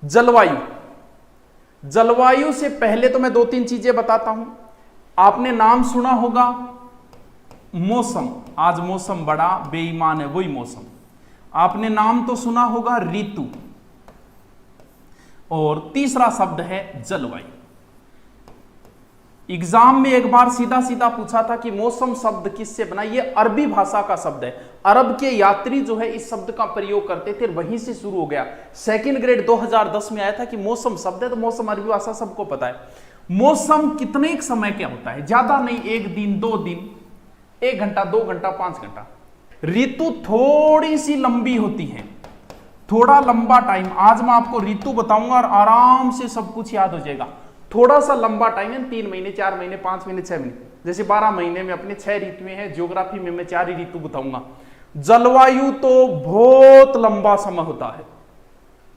जलवायु। जलवायु से पहले तो मैं दो तीन चीजें बताता हूं। आपने नाम सुना होगा मौसम, आज मौसम बड़ा बेईमान है, वही मौसम। आपने नाम तो सुना होगा ऋतु, और तीसरा शब्द है जलवायु। एग्जाम में एक बार सीधा सीधा पूछा था कि मौसम शब्द किससे बना। ये अरबी भाषा का शब्द है। अरब के यात्री जो है इस शब्द का प्रयोग करते थे, वहीं से शुरू हो गया। सेकंड ग्रेड 2010 में आया था कि मौसम शब्द है, तो मौसम अरबी भाषा सबको पता है। मौसम कितने एक समय क्या होता है, ज्यादा नहीं, एक दिन, दो दिन, 1 घंटा, 2 घंटा, 5 घंटा। ऋतु थोड़ी सी लंबी होती है, थोड़ा लंबा टाइम। आज मैं आपको ऋतु बताऊंगा और आराम से सब कुछ याद हो जाएगा। थोड़ा सा लंबा टाइम है, 3 महीने, 4 महीने, 5 महीने, 6 महीने, जैसे 12 महीने में अपने 6 ऋतुएं हैं। ज्योग्राफी में मैं 4 ही ऋतु बताऊंगा। जलवायु तो बहुत लंबा समय होता है।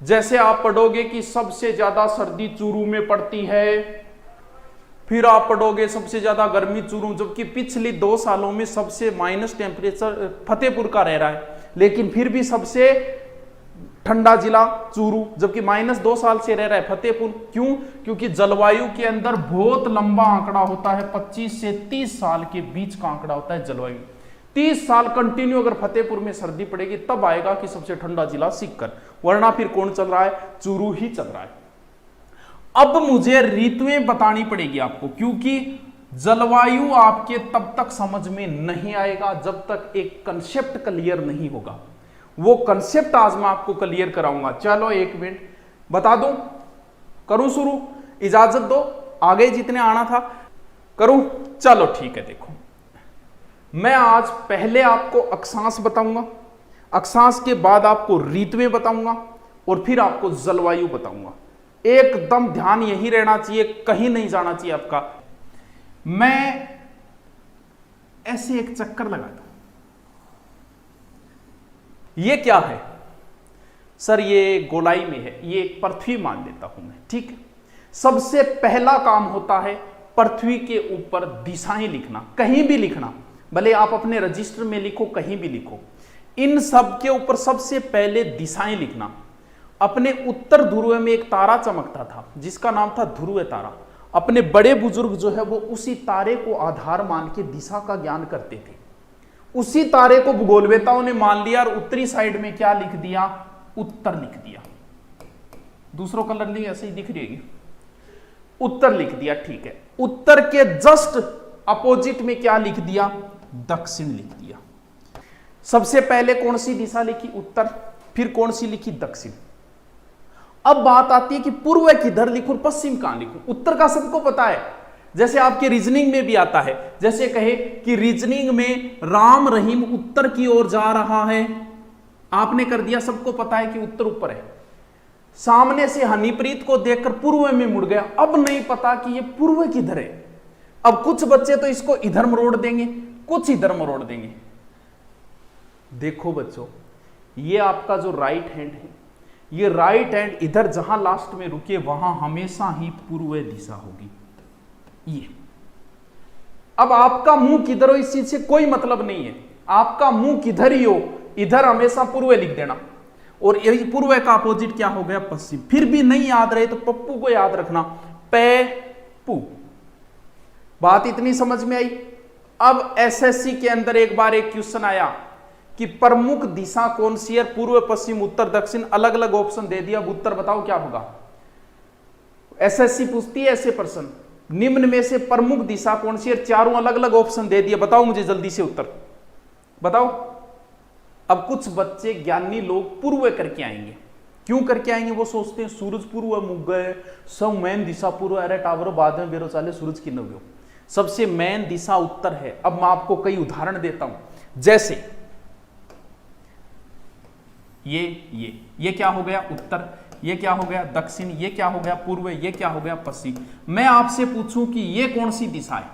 जैसे आप पढ़ोगे कि सबसे ज्यादा सर्दी चूरू में पड़ती है, फिर आप पढ़ोगे सबसे ज्यादा गर्मी चूरू, जबकि पिछले 2 सालों में सबसे माइनस टेम्परेचर फतेहपुर का रह रहा है, लेकिन फिर भी सबसे ठंडा जिला चूरू, जबकि -2 साल से रह रहा है फतेहपुर। क्यों? क्योंकि जलवायु के अंदर बहुत लंबा आंकड़ा होता है, 25 से 30 साल के बीच का आंकड़ा होता है जलवायु। 30 साल कंटिन्यू अगर फतेहपुर में सर्दी पड़ेगी तब आएगा कि सबसे ठंडा जिला सीकर, वरना फिर कौन चल रहा है? चूरू ही चल रहा है। अब मुझे ऋतुएं बतानी पड़ेगी आपको, क्योंकि जलवायु आपके तब तक समझ में नहीं आएगा जब तक एक कंसेप्ट क्लियर नहीं होगा। वो कंसेप्ट आज मैं आपको क्लियर कराऊंगा। चलो 1 मिनट बता दूं, करूं शुरू? इजाजत दो, आगे जितने आना था करूं? चलो ठीक है। देखो, मैं आज पहले आपको अक्षांश बताऊंगा, अक्षांश के बाद आपको ऋतुएं बताऊंगा, और फिर आपको जलवायु बताऊंगा। एकदम ध्यान यही रहना चाहिए, कहीं नहीं जाना चाहिए आपका। मैं ऐसे एक चक्कर लगाता हूं। ये क्या है सर? ये गोलाई में है, ये एक पृथ्वी मान लेता हूं मैं, ठीक है। सबसे पहला काम होता है पृथ्वी के ऊपर दिशाएं लिखना, कहीं भी लिखना, भले आप अपने रजिस्टर में लिखो, कहीं भी लिखो। इन सब के ऊपर सबसे पहले दिशाएं लिखना। अपने उत्तर ध्रुव में एक तारा चमकता था जिसका नाम था ध्रुव तारा। अपने बड़े बुजुर्ग जो है वो उसी तारे को आधार मान के दिशा का ज्ञान करते थे। उसी तारे को भूगोलवेताओं ने मान लिया और उत्तरी साइड में क्या लिख दिया? उत्तर लिख दिया। दूसरों कलर नहीं ऐसे ही दिख रही है, उत्तर लिख दिया, ठीक है। उत्तर के जस्ट अपोजिट में क्या लिख दिया? दक्षिण लिख दिया। सबसे पहले कौन सी दिशा लिखी? उत्तर। फिर कौन सी लिखी? दक्षिण। अब बात आती है कि पूर्व किधर लिखूं, पश्चिम कहां लिखूं? उत्तर का सबको पता है, जैसे आपके रीजनिंग में भी आता है। जैसे कहे कि रीजनिंग में राम रहीम उत्तर की ओर जा रहा है, आपने कर दिया, सबको पता है कि उत्तर ऊपर है। सामने से हनीप्रीत को देखकर पूर्व में मुड़ गया, अब नहीं पता कि ये पूर्व किधर है। अब कुछ बच्चे तो इसको इधर मरोड़ देंगे, कुछ इधर मरोड़ देंगे। देखो बच्चों, ये आपका जो राइट हैंड है, ये राइट हैंड इधर जहां लास्ट में रुके वहां हमेशा ही पूर्व दिशा होगी। ये अब आपका मुंह किधर हो इस चीज से कोई मतलब नहीं है। आपका मुंह किधर ही हो, इधर हमेशा पूर्व लिख देना, और यही पूर्व का अपोजिट क्या हो गया? पश्चिम। फिर भी नहीं याद रहे तो पप्पू को याद रखना, पे पू। बात इतनी समझ में आई? अब एसएससी के अंदर एक बार एक क्वेश्चन आया कि प्रमुख दिशा कौन सी है? पूर्व, पश्चिम, उत्तर, दक्षिण, अलग अलग ऑप्शन दे दिया। अब उत्तर बताओ क्या होगा? एसएससी पूछती है ऐसे प्रश्न, निम्न में से प्रमुख दिशा कौन सी है? चारों अलग अलग ऑप्शन दे दिए, बताओ मुझे जल्दी से उत्तर बताओ। अब कुछ बच्चे ज्ञानी लोग पूर्व करके आएंगे। क्यों करके आएंगे? वो सोचते हैं सूरज पूर्व मुग गए, सब मेन दिशा पूर्व, अरे टावरो बाद में बेरो चाले सूरज की नव्यो। सबसे मेन दिशा उत्तर है। अब मैं आपको कई उदाहरण देता हूं, जैसे ये क्या हो गया? उत्तर। ये क्या हो गया? दक्षिण। ये क्या हो गया? पूर्व। ये क्या हो गया? पश्चिम। मैं आपसे पूछूं कि ये कौन सी दिशा है,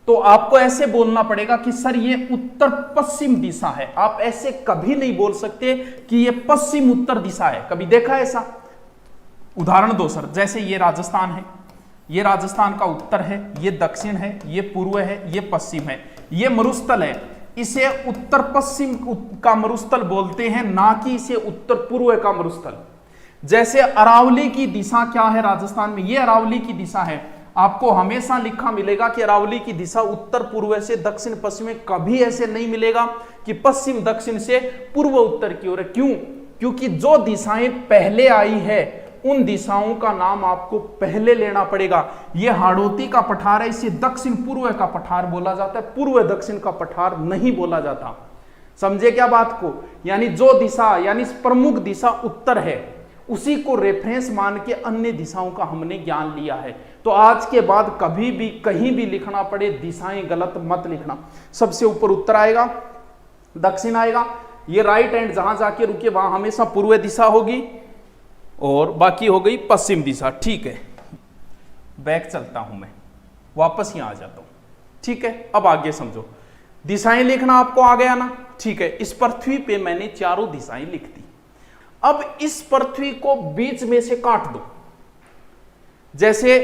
तो आपको ऐसे बोलना पड़ेगा कि सर ये उत्तर पश्चिम दिशा है। आप ऐसे कभी नहीं बोल सकते कि ये पश्चिम उत्तर दिशा है। कभी देखा ऐसा? उदाहरण दो सर। जैसे ये राजस्थान है, ये राजस्थान का उत्तर है, ये दक्षिण है, ये पूर्व है, ये पश्चिम है, ये मरुस्थल है। इसे उत्तर पश्चिम का मरुस्थल बोलते हैं, ना कि इसे उत्तर पूर्व का मरुस्थल। जैसे अरावली की दिशा क्या है राजस्थान में, ये अरावली की दिशा है। आपको हमेशा लिखा मिलेगा कि अरावली की दिशा उत्तर पूर्व से दक्षिण पश्चिम में, कभी ऐसे नहीं मिलेगा कि पश्चिम दक्षिण से पूर्व उत्तर की ओर है। क्यों? क्योंकि जो दिशाएं पहले आई है उन दिशाओं का नाम आपको पहले लेना पड़ेगा। यह हाड़ौती का पठार है, इसे दक्षिण पूर्व का पठार बोला जाता है, पूर्व दक्षिण का पठार नहीं बोला जाता। समझे क्या बात को? यानी जो दिशा, यानी प्रमुख दिशा उत्तर है, उसी को रेफरेंस मान के अन्य दिशाओं का हमने ज्ञान लिया है। तो आज के बाद कभी भी कहीं भी लिखना पड़े दिशाएं गलत मत लिखना। सबसे ऊपर उत्तर आएगा, दक्षिण आएगा, ये राइट हैंड जहां जाके रुके वहां हमेशा पूर्व दिशा होगी और बाकी हो गई पश्चिम दिशा। ठीक है, बैक चलता हूं मैं, वापस यहां आ जाता हूं। ठीक है, अब आगे समझो। दिशाएं लिखना आपको आ गया ना? ठीक है, इस पृथ्वी पे मैंने चारों दिशाएं लिख दी। अब इस पृथ्वी को बीच में से काट दो। जैसे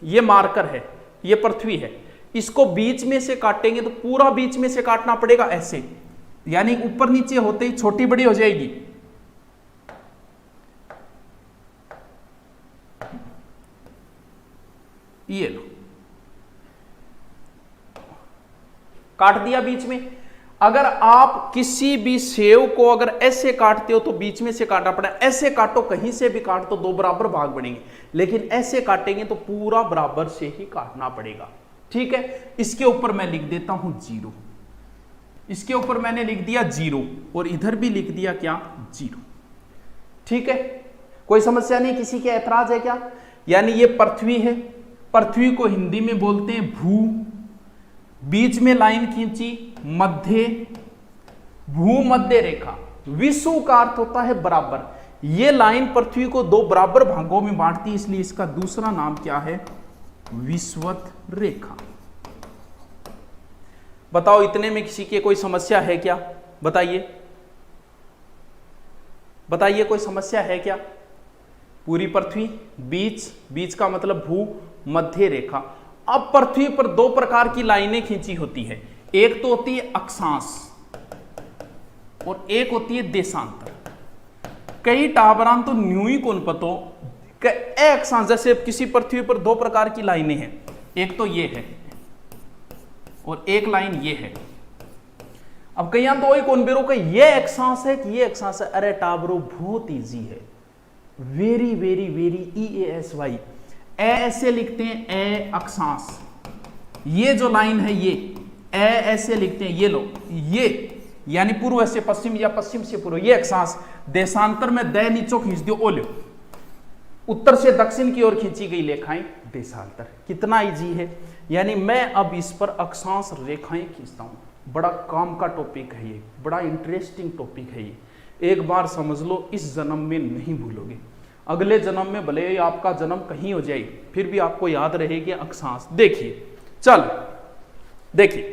ये मार्कर है, ये पृथ्वी है, इसको बीच में से काटेंगे तो पूरा बीच में से काटना पड़ेगा ऐसे, यानी ऊपर नीचे होते ही छोटी बड़ी हो जाएगी। ये लो, काट दिया बीच में। अगर आप किसी भी सेव को अगर ऐसे काटते हो तो बीच में से काटना पड़ेगा। ऐसे काटो, कहीं से भी काट तो दो बराबर भाग बनेंगे, लेकिन ऐसे काटेंगे तो पूरा बराबर से ही काटना पड़ेगा। ठीक है, इसके ऊपर मैं लिख देता हूं 0, इसके ऊपर मैंने लिख दिया 0 और इधर भी लिख दिया क्या? 0। ठीक है, कोई समस्या नहीं, किसी के ऐतराज है क्या? यानी ये पृथ्वी है, पृथ्वी को हिंदी में बोलते हैं भू, बीच में लाइन खींची, मध्य, भूमध्य रेखा। विषुव का अर्थ होता है बराबर। ये लाइन पृथ्वी को दो बराबर भागों में बांटती है, इसलिए इसका दूसरा नाम क्या है? विषुवत रेखा। बताओ, इतने में किसी के कोई समस्या है क्या? बताइए, बताइए, कोई समस्या है क्या? पूरी पृथ्वी, बीच, बीच का मतलब भू, मध्य रेखा। अब पृथ्वी पर दो प्रकार की लाइनें खींची होती है, एक तो होती है अक्षांश और एक होती है देशांतर। कई टाबरान तो न्यू ही कौन पतो अक्षांश, जैसे किसी पृथ्वी पर दो प्रकार की लाइनें हैं, एक तो ये है और एक लाइन ये है। अब कहीं तो वही कौन बेरो का ये अक्षांश है कि ये अक्षांश है? अरे टाबरो, बहुत इजी है, वेरी वेरी वेरी EASY। ऐसे लिखते हैं, ए अक्षांश। ये जो लाइन है ये ऐसे लिखते हैं, ये लो, ये यानी पूर्व से पश्चिम या पश्चिम से पूर्व, ये अक्षांश। देशांतर में द नीचो खींच दियो, ओ लो, उत्तर से दक्षिण की ओर खींची गई रेखाएं देशांतर। कितना इजी है। यानी मैं अब इस पर अक्षांश रेखाएं खींचता हूं। बड़ा काम का टॉपिक है ये, बड़ा इंटरेस्टिंग टॉपिक है ये। एक बार समझ लो, इस जन्म में नहीं भूलोगे। अगले जन्म में भले ही आपका जन्म कहीं हो जाए, फिर भी आपको याद रहेगी अक्षांश। देखिए, चल देखिए,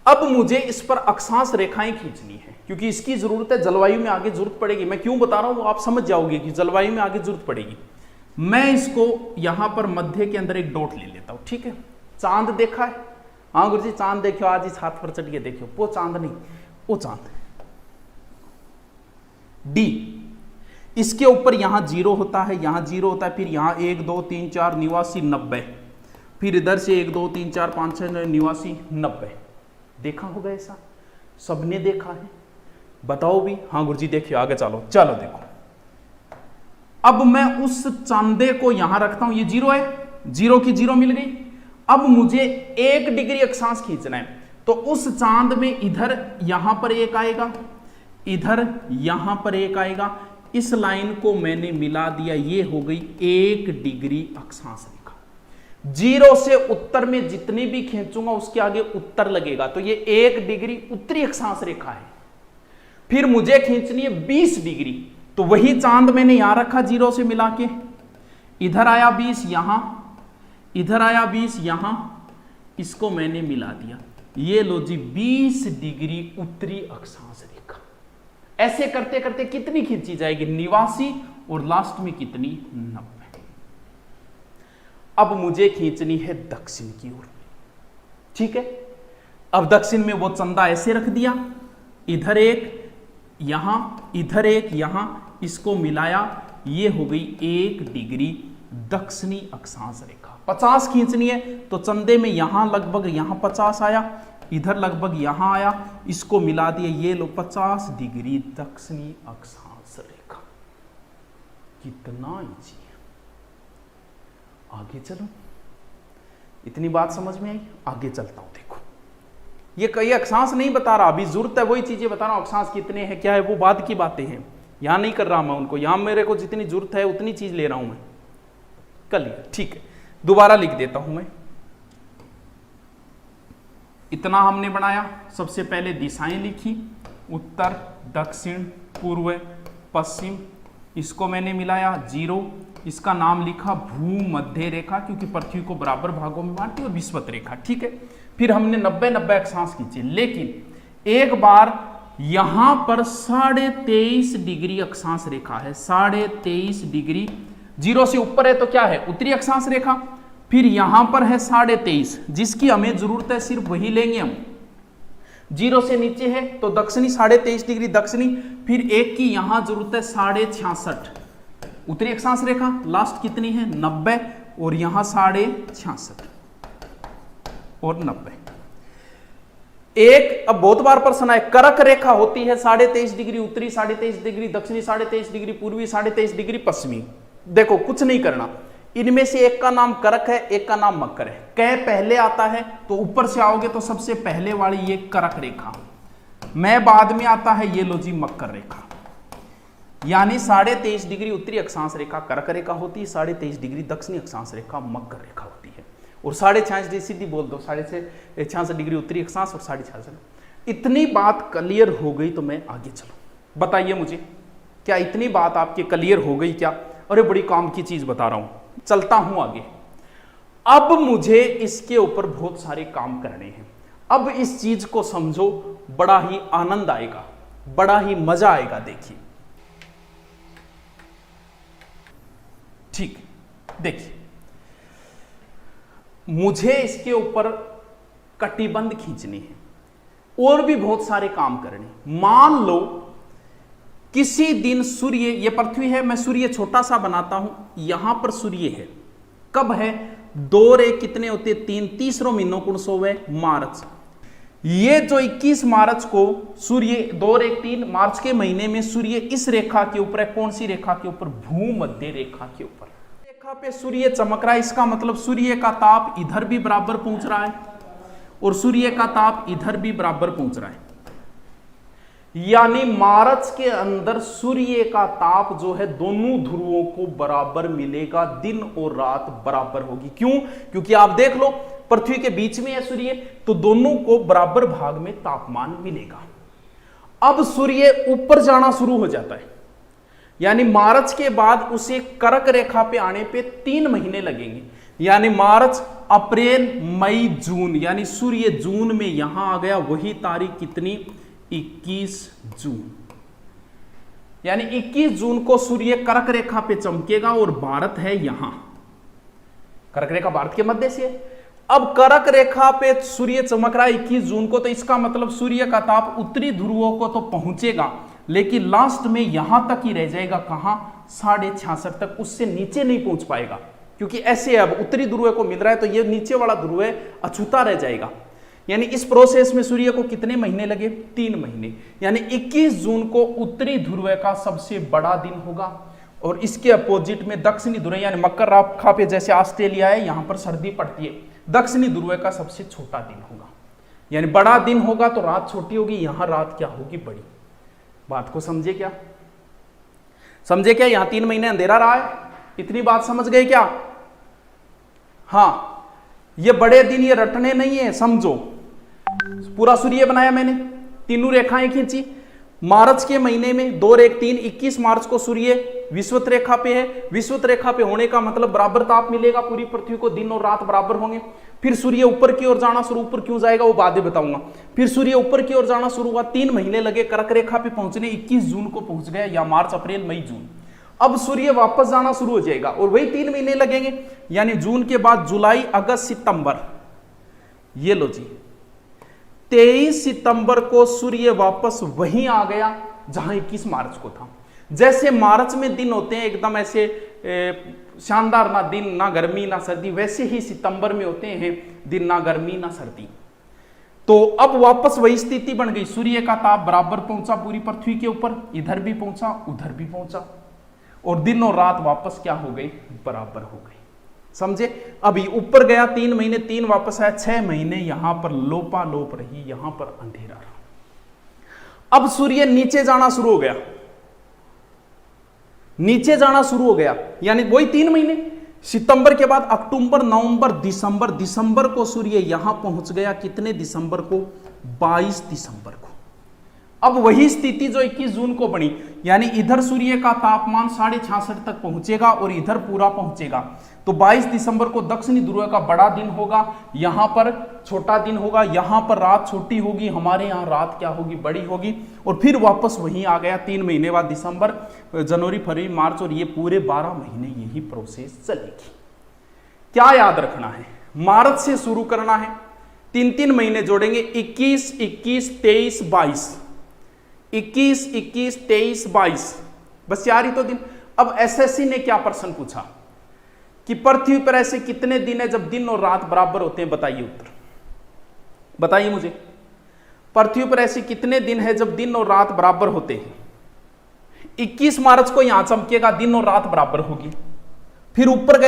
अब मुझे इस पर अक्षांश रेखाएं खींचनी है, क्योंकि इसकी जरूरत है, जलवायु में आगे जरूरत पड़ेगी। मैं क्यों बता रहा हूं वो आप समझ जाओगे कि जलवायु में आगे जरूरत पड़ेगी। मैं इसको यहां पर मध्य के अंदर एक डॉट ले लेता हूं। ठीक है, चांद देखा है? हाँ गुरुजी, चांद देखो, आज इस हाथ पर चढ़ के देखो। वो चांद नहीं, वो चांद डी। इसके ऊपर यहां 0 होता है, यहां 0 होता है, फिर यहां 1 2 3 4 89 90, फिर इधर से 1 2 3 4 5 6 89 90। देखा होगा ऐसा, सबने देखा है? बताओ भी। हाँ गुरुजी देखिए, आगे चलो, चलो देखो। अब मैं उस चांदे को यहां रखता हूं, ये 0 है, 0 की 0 मिल गई। अब मुझे 1 डिग्री अक्षांश खींचना है, तो उस चांद में इधर यहां पर एक आएगा, इधर यहां पर एक आएगा। इस लाइन को मैंने मिला दिया, ये हो गई 1 डिग्री अक्षांश रेखा। 0 से उत्तर में जितनी भी खींचूंगा उसके आगे उत्तर लगेगा, तो ये 1 डिग्री उत्तरी अक्षांश रेखा है। फिर मुझे खींचनी है 20 डिग्री, तो वही चांद मैंने यहां रखा 0 से मिला के, इधर आया 20 यहां, इधर आया 20 यहां, इसको मैंने मिला दिया। ये लो जी 20 डिग्री उत्तरी अक्षांश रेखा। ऐसे करते करते कितनी खींची जाएगी? 89 और लास्ट में कितनी? 90। अब मुझे खींचनी है दक्षिण की ओर। ठीक है, अब दक्षिण में वो चंदा ऐसे रख दिया, इधर एक, यहां, इधर एक, यहां, इसको मिलाया, ये हो गई 1 डिग्री दक्षिणी अक्षांश रेखा। 50 खींचनी है तो चंदे में यहां लगभग यहां 50 आया, इधर लगभग यहां आया, इसको मिला दिए, ये लो 50 डिग्री दक्षिणी अक्षांश रेखा। कितना इजी है। आगे चलो, इतनी बात समझ में आई, आगे चलता हूं। देखो ये कई अक्षांश नहीं बता रहा, अभी जरूरत है वही चीजें बता रहा हूं, अक्षांश कितने हैं क्या है वो बाद की बातें हैं, यहां नहीं कर रहा मैं उनको, यहां मेरे को जितनी जरूरत है उतनी चीज ले रहा हूं मैं। चलिए ठीक है, दोबारा लिख देता हूं मैं। इतना हमने बनाया, सबसे पहले दिशाएं लिखी, उत्तर, दक्षिण, पूर्व, पश्चिम, इसको मैंने मिलाया 0, इसका नाम लिखा भूमध्य रेखा क्योंकि पृथ्वी को बराबर भागों में बांटी, और विषुवत रेखा। ठीक है, फिर हमने 90-90 अक्षांश खींचे, लेकिन एक बार यहां पर 23.5 डिग्री अक्षांश रेखा है, 23.5 डिग्री, 0 से ऊपर है तो क्या है, उत्तरी अक्षांश रेखा। फिर यहां पर है 23.5, जिसकी हमें जरूरत है सिर्फ वही लेंगे हम। 0 से नीचे है तो दक्षिणी 23.5 डिग्री दक्षिणी, फिर एक की यहां जरूरत है 66.5 उत्तरी अक्षांश रेखा, लास्ट कितनी है 90, और यहां 66.5 और 90। एक, अब बहुत बार प्रश्न है, करक रेखा होती है 23.5 डिग्री उत्तरी, 23.5 डिग्री दक्षिणी, 23.5 डिग्री पूर्वी, 23.5 डिग्री पश्चिमी। देखो कुछ नहीं करना, इनमें से एक का नाम करक है, एक का नाम मकर है। कै पहले आता है तो ऊपर से आओगे तो सबसे पहले वाली ये करक रेखा, मैं बाद में आता है, ये लो जी मकर रेखा। यानी 23.5 डिग्री उत्तरी अक्षांश रेखा करक रेखा होती है, 23.5 डिग्री दक्षिणी अक्षांश रेखा मकर रेखा होती है, और 66.5 डिग्री सीधी बोल दो, 66 डिग्री उत्तरी अक्षांश और 66। इतनी बात क्लियर हो गई तो मैं आगे चलूं। बताइए मुझे, क्या इतनी बात आपके क्लियर हो गई क्या? अरे बड़ी काम की चीज बता रहा हूं, चलता हूं आगे। अब मुझे इसके ऊपर बहुत सारे काम करने हैं। अब इस चीज को समझो, बड़ा ही आनंद आएगा, बड़ा ही मजा आएगा। देखिए ठीक, देखिए मुझे इसके ऊपर कटिबंध खींचनी है और भी बहुत सारे काम करने। मान लो किसी दिन सूर्य, ये पृथ्वी है, मैं सूर्य छोटा सा बनाता हूं, यहां पर सूर्य है, कब है 2 रे कितने होते 3, तीसरों महीनों कौन सो है मार्च। ये जो 21 मार्च को सूर्य 2 रे 3 मार्च के महीने में सूर्य इस रेखा के ऊपर है, कौन सी रेखा के ऊपर, भूमध्य रेखा के ऊपर। रेखा पे सूर्य चमक रहा है, इसका मतलब सूर्य का ताप इधर भी बराबर पहुंच रहा है और सूर्य का ताप इधर भी बराबर पहुंच रहा है। यानी मार्च के अंदर सूर्य का ताप जो है दोनों ध्रुवों को बराबर मिलेगा, दिन और रात बराबर होगी। क्यों? क्योंकि आप देख लो पृथ्वी के बीच में है सूर्य, तो दोनों को बराबर भाग में तापमान मिलेगा। अब सूर्य ऊपर जाना शुरू हो जाता है, यानी मार्च के बाद उसे कर्क रेखा पे आने पे 3 महीने लगेंगे, यानी मार्च, अप्रैल, मई, जून, यानी सूर्य जून में यहां आ गया। वही तारीख कितनी, 21 जून। यानी 21 जून को सूर्य कर्क रेखा पे चमकेगा और भारत है यहां, कर्क रेखा भारत के मध्य से है। अब कर्क रेखा पे सूर्य चमक रहा है 21 जून को, तो इसका मतलब सूर्य का ताप उत्तरी ध्रुवों को तो पहुंचेगा, लेकिन लास्ट में यहां तक ही रह जाएगा। कहां, 66.5 तक, उससे नीचे नहीं पहुंच पाएगा, क्योंकि ऐसे अब उत्तरी ध्रुव को मिल रहा है तो ये नीचे वाला ध्रुव अछूता रह जाएगा। यानी इस प्रोसेस में सूर्य को कितने महीने लगे, 3 महीने। यानी 21 जून को उत्तरी ध्रुव का सबसे बड़ा दिन होगा, और इसके अपोजिट में दक्षिणी ध्रुव यानी मकर रेखा पे जैसे ऑस्ट्रेलिया है, यहां पर सर्दी पड़ती है, दक्षिणी ध्रुव का सबसे छोटा दिन होगा। यानी बड़ा दिन होगा तो रात छोटी होगी, यहां रात क्या होगी, बड़ी। बात को समझे क्या, समझे क्या? यहां 3 महीने अंधेरा रहा है, इतनी बात समझ गए क्या? हां, ये बड़े दिन ये रटने नहीं है, समझो। पूरा सूर्य बनाया मैंने, तीनों रेखाएं खींची। मार्च के महीने में 2 रे 3, 21 मार्च को सूर्य विषुवत रेखा पे है। विषुवत रेखा पे होने का मतलब बराबर ताप मिलेगा पूरी पृथ्वी को, दिन और रात बराबर होंगे। फिर सूर्य ऊपर की ओर जाना शुरू, ऊपर क्यों जाएगा वो बाद में बताऊंगा। फिर सूर्य ऊपर की ओर जाना शुरू हुआ, 3 महीने लगे कर्क रेखा पे पहुंचने, 21 जून को पहुंच गया, या मार्च, अप्रैल, मई, जून। अब सूर्य वापस जाना शुरू हो जाएगा और वही 3 महीने लगेंगे, यानी जून के बाद जुलाई, अगस्त, सितंबर। ये लो जी, 23 सितंबर को सूर्य वापस वहीं आ गया जहां 21 मार्च को था। जैसे मार्च में दिन होते हैं एकदम ऐसे शानदार, ना दिन ना गर्मी ना सर्दी, वैसे ही सितंबर में होते हैं दिन ना गर्मी ना सर्दी। तो अब वापस वही स्थिति बन गई, सूर्य का ताप बराबर पहुंचा पूरी पृथ्वी के ऊपर, इधर भी पहुंचा उधर भी पहुंचा, और दिन और रात वापस क्या हो गई, बराबर हो गई। समझे? अभी ऊपर गया 3 महीने, 3 वापस आया, 6 महीने यहां पर लोपालोप रही, यहां पर अंधेरा रहा। अब सूर्य नीचे जाना शुरू हो गया, नीचे जाना शुरू हो गया, यानी वही 3 महीने, सितंबर के बाद अक्टूबर नवंबर दिसंबर, दिसंबर को सूर्य यहां पहुंच गया, कितने दिसंबर को, 22 दिसंबर को। अब वही स्थिति जो 21 जून को बनी, यानी इधर सूर्य का तापमान 66.5 तक पहुंचेगा और इधर पूरा पहुंचेगा। तो 22 दिसंबर को दक्षिणी ध्रुव का बड़ा दिन होगा, यहां पर छोटा दिन होगा, यहां पर रात छोटी होगी, हमारे यहां रात क्या होगी, बड़ी होगी, और फिर वापस वहीं आ गया 3 महीने बाद दिसंबर, जनवरी, फरवरी, मार्च, और ये पूरे 12 महीने यही प्रोसेस चलेगी। क्या याद रखना है, मार्च से शुरू करना है, 3-3 महीने जोड़ेंगे, 21, 21, 23, 22, 21, 21, 23, 22, बस 4 ही तो दिन। अब एसएससी ने क्या प्रश्न पूछा कि पृथ्वी पर ऐसे कितने दिन है जब दिन और रात बराबर होते हैं, बताइए उत्तर, बताइए मुझे, पृथ्वी पर ऐसे कितने दिन है जब दिन और रात बराबर होते हैं। 21 मार्च को यहां चमकेगा, दिन और रात बराबर होगी, फिर ऊपर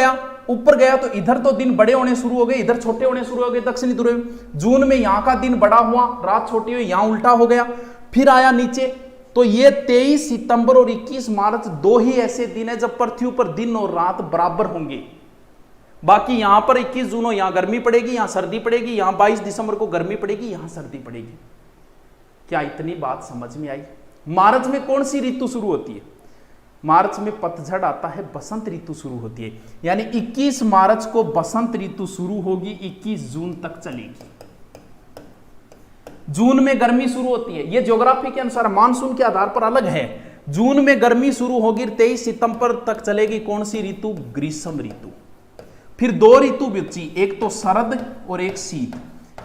गया तो इधर तो दिन बड़े होने शुरू हो गए, इधर छोटे होने शुरू हो गए दक्षिणी ध्रुव में। जून में यहां का दिन बड़ा हुआ, रात छोटी हुई, यहां उल्टा हो गया, फिर आया नीचे। तो ये 23 सितंबर और 21 मार्च 2 ही ऐसे दिन है जब पृथ्वी पर दिन और रात बराबर होंगे। बाकी यहां पर 21 जून को यहां गर्मी पड़ेगी, यहां सर्दी पड़ेगी, यहां 22 दिसंबर को गर्मी पड़ेगी, यहां सर्दी पड़ेगी। क्या इतनी बात समझ में आई? मार्च में कौन सी ऋतु शुरू होती है? मार्च में पतझड़ आता है, बसंत ऋतु शुरू होती है, यानी 21 मार्च को बसंत ऋतु शुरू होगी, 21 जून तक चलेगी। जून में गर्मी शुरू होती है, ये ज्योग्राफी के अनुसार मानसून के आधार पर अलग है। जून में गर्मी शुरू होगी, 23 सितंबर तक चलेगी, कौन सी ऋतु? ग्रीष्म ऋतु। फिर 2 ऋतु बची, एक तो शरद और एक शीत,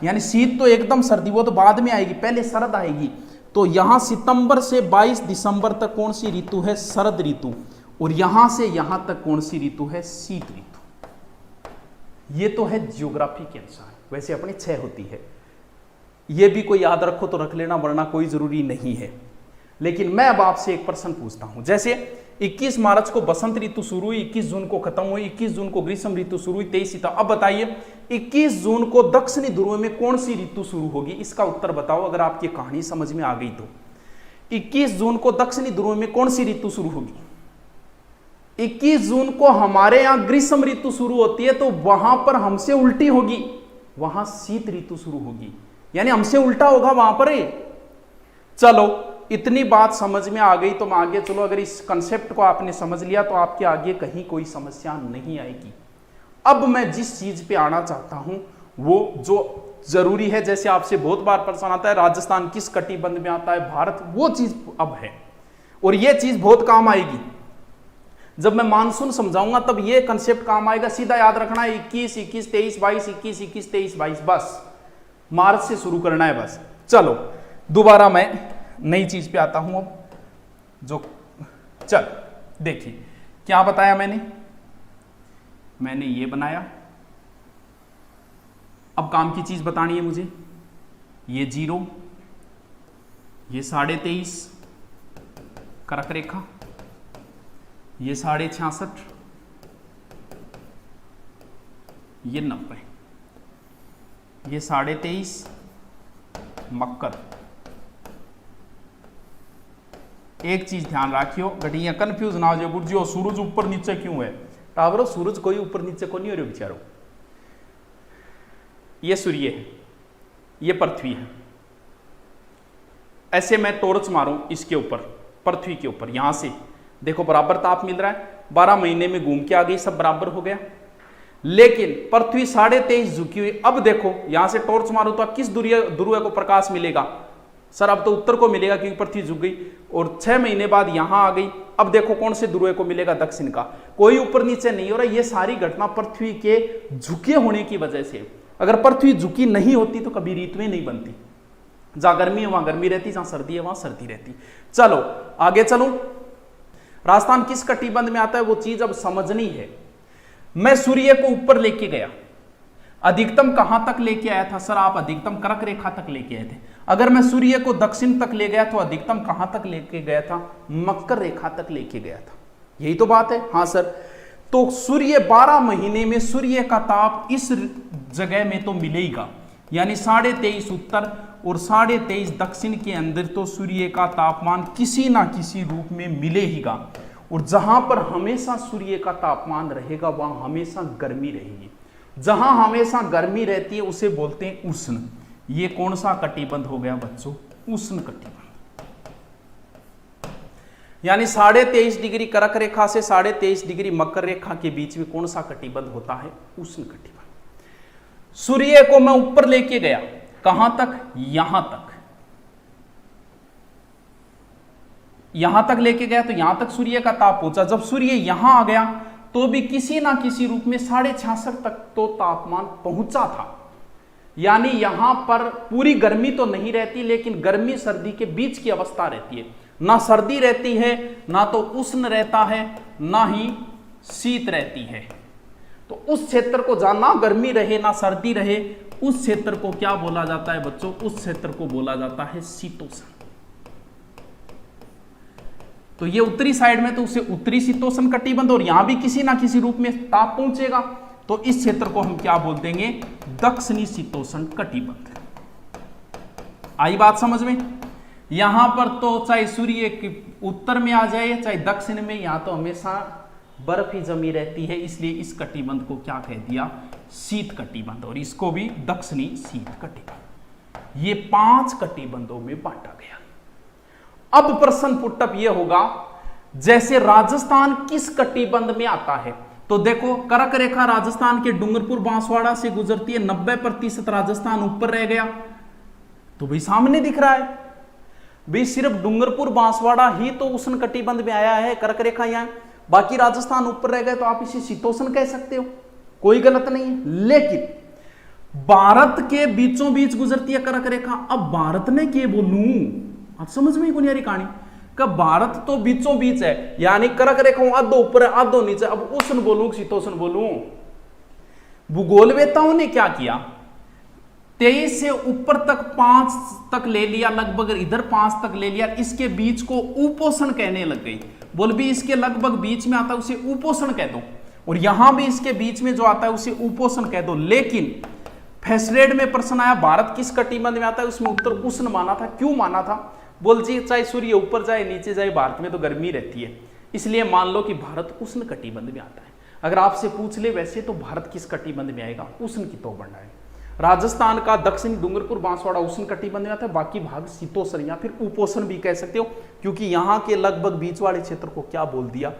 यानी शीत तो एकदम सर्दी, वो तो बाद में आएगी, पहले शरद आएगी। तो यहां सितंबर से 22 दिसंबर तक कौन सी ऋतु है? शरद ऋतु। और यहां से यहां तक कौन सी ऋतु है? शीत ऋतु। ये तो है ज्योग्राफी के अनुसार, वैसे अपनी 6 होती है, ये भी कोई याद रखो तो रख लेना, वरना कोई जरूरी नहीं है। लेकिन मैं अब आपसे एक प्रश्न पूछता हूं, जैसे 21 मार्च को बसंत ऋतु शुरू हुई, 21 जून को खत्म हुई, 21 जून को ग्रीष्म ऋतु शुरू हुई, 23 सितंबर। अब बताइए 21 जून को दक्षिणी ध्रुव में कौन सी ऋतु शुरू होगी? इसका उत्तर बताओ, अगर आपकी कहानी समझ में आ गई तो। 21 जून को दक्षिणी ध्रुव में कौन सी ऋतु शुरू होगी? 21 जून को हमारे यहां ग्रीष्म ऋतु शुरू होती है, तो वहां पर हमसे उल्टी होगी, वहां शीत ऋतु शुरू होगी, यानी हमसे उल्टा होगा वहां पर। चलो इतनी बात समझ में आ गई तो मैं आगे चलो, अगर इस कंसेप्ट को आपने समझ लिया तो आपके आगे कहीं कोई समस्या नहीं आएगी। अब मैं जिस चीज पे आना चाहता हूं वो जो जरूरी है, जैसे आपसे बहुत बार प्रश्न आता है राजस्थान किस कटिबंध में आता है, भारत, वो चीज अब है, और ये चीज बहुत काम आएगी। जब मैं मानसून समझाऊंगा तब ये कंसेप्ट काम आएगा। सीधा याद रखना है 21, 21, 23, 22, 21, 21, 23, 22, बस मार्च से शुरू करना है बस। चलो दोबारा मैं नई चीज पे आता हूं अब, जो चल देखिए क्या बताया मैंने ये बनाया। अब काम की चीज बतानी है मुझे, ये 0, ये 23.5 कर्क रेखा, ये 66.5, ये 90, ये 23.5 मकर। एक चीज ध्यान रखियो, घटिया कंफ्यूज ना हो जाए, बुर्जियो सूरज ऊपर नीचे क्यों है? टावरो सूरज कोई ऊपर नीचे को नहीं हो रहा बेचारो, ये सूर्य है, ये पृथ्वी है। ऐसे मैं टॉर्च मारूं इसके ऊपर, पृथ्वी के ऊपर, यहां से देखो बराबर ताप मिल रहा है, 12 महीने में घूम के आ गई, सब बराबर हो गया। लेकिन पृथ्वी 23.5 झुकी हुई। अब देखो यहां से टॉर्च मारो तो किस ध्रुव को प्रकाश मिलेगा? सर अब तो उत्तर को मिलेगा क्योंकि पृथ्वी झुक गई, और 6 महीने बाद यहां आ गई। अब देखो कौन से ध्रुव को मिलेगा? दक्षिण का। कोई ऊपर नीचे नहीं हो रहा, ये सारी घटना पृथ्वी के झुके होने की वजह से। अगर पृथ्वी झुकी नहीं होती तो कभी ऋतुएं नहीं बनती, जहां गर्मी है वहां गर्मी रहती, जहां सर्दी है वहां सर्दी रहती। चलो आगे चलो, राजस्थान किस कटिबंध में आता है वो चीज अब समझनी है। मैं सूर्य को ऊपर लेके गया, अधिकतम कहां तक लेके आया था सर? आप अधिकतम कर्क रेखा तक लेके आए थे। अगर मैं सूर्य को दक्षिण तक ले गया तो अधिकतम कहां तक लेके गया था? मकर रेखा तक लेके गया था। यही तो बात है। हाँ सर, तो सूर्य 12 महीने में सूर्य का ताप इस जगह में तो मिलेगा, यानी 23.5 उत्तर और 23.5 दक्षिण के अंदर तो सूर्य का तापमान किसी ना किसी रूप में मिलेगा। और जहां पर हमेशा सूर्य का तापमान रहेगा वहां हमेशा गर्मी रहेगी। जहां हमेशा गर्मी रहती है उसे बोलते हैं उष्ण। ये कौन सा कटिबंध हो गया बच्चों? उष्ण कटिबंध। यानी 23.5 डिग्री कर्क रेखा से 23.5 डिग्री मकर रेखा के बीच में कौन सा कटिबंध होता है? उष्ण कटिबंध। सूर्य को मैं ऊपर लेके गया, कहां तक? यहां तक। यहां तक लेके गया तो यहां तक सूर्य का ताप पहुंचा। जब सूर्य यहां आ गया तो भी किसी ना किसी रूप में 66.5 तक तो तापमान पहुंचा था। यानी यहां पर पूरी गर्मी तो नहीं रहती, लेकिन गर्मी सर्दी के बीच की अवस्था रहती है। ना सर्दी रहती है, ना तो उष्ण रहता है, ना ही शीत रहती है। तो उस क्षेत्र को जहां ना गर्मी रहे ना सर्दी रहे, उस क्षेत्र को क्या बोला जाता है बच्चों? उस क्षेत्र को बोला जाता है शीतोष्ण। तो ये उत्तरी साइड में तो उसे उत्तरी शीतोष्ण कटिबंध, और यहां भी किसी ना किसी रूप में ताप पहुंचेगा, तो इस क्षेत्र को हम क्या बोल देंगे? दक्षिणी शीतोष्ण कटिबंध। आई बात समझ में? यहां पर तो चाहे सूर्य उत्तर में आ जाए चाहे दक्षिण में, यहां तो हमेशा बर्फ ही जमी रहती है, इसलिए इस कटिबंध को क्या कह दिया? शीत कटिबंध, और इसको भी दक्षिणी शीत कटिबंध। ये 5 कटिबंधों में बांटा गया। अब प्रश्न पुटअप यह होगा, जैसे राजस्थान किस कटिबंध में आता है? तो देखो, कर्क रेखा राजस्थान के डूंगरपुर बांसवाड़ा से गुजरती है, 90% राजस्थान ऊपर रह गया। तो भाई सामने दिख रहा है, भाई सिर्फ डूंगरपुर बांसवाड़ा ही तो उष्ण कटिबंध में आया है, कर्क रेखा यहां, बाकी राजस्थान ऊपर रह गए, तो आप इसे शीतोष्ण कह सकते हो, कोई गलत नहीं है। लेकिन भारत के बीचों बीच गुजरती है कर्क रेखा। अब भारत ने क्या बोलूं, आप समझ में बुनियादी कहानी का, भारत तो बीचों बीच है, यानी कर्क रेखा आधो ऊपर है आधो नीचे। अब उष्ण बोलूं शीतोष्ण बोलूं? भूगोलवेताओं ने क्या किया, 23 से ऊपर तक 5 तक ले लिया, लगभग इधर 5 तक ले लिया, इसके बीच को उपोष्ण कहने लग गई। बोल भी इसके लगभग बीच में आता है उसे उपोष्ण कह दो, और यहां भी इसके बीच में जो आता है उसे उपोष्ण कह दो। लेकिन फेसरेड में प्रश्न आया भारत किस कटिबंध में आता है, उसमें उत्तर उष्ण माना था। क्यों माना था? बोल जी चाहे सूर्य ऊपर जाए नीचे जाए, भारत में तो गर्मी रहती है, इसलिए मान लो कि भारत उष्ण कटिबंध में आता है। अगर आपसे पूछ ले वैसे तो भारत किस कटिबंध में आएगा? उष्ण की तो बढ़ना है। राजस्थान का दक्षिणी डूंगरपुर बांसवाड़ा उष्ण कटिबंध में आता है, बाकी भाग शीतोष्ण या फिर उपोष्ण भी कह सकते हो, क्योंकि यहां के लगभग बीच वाले क्षेत्र को क्या बोल दिया?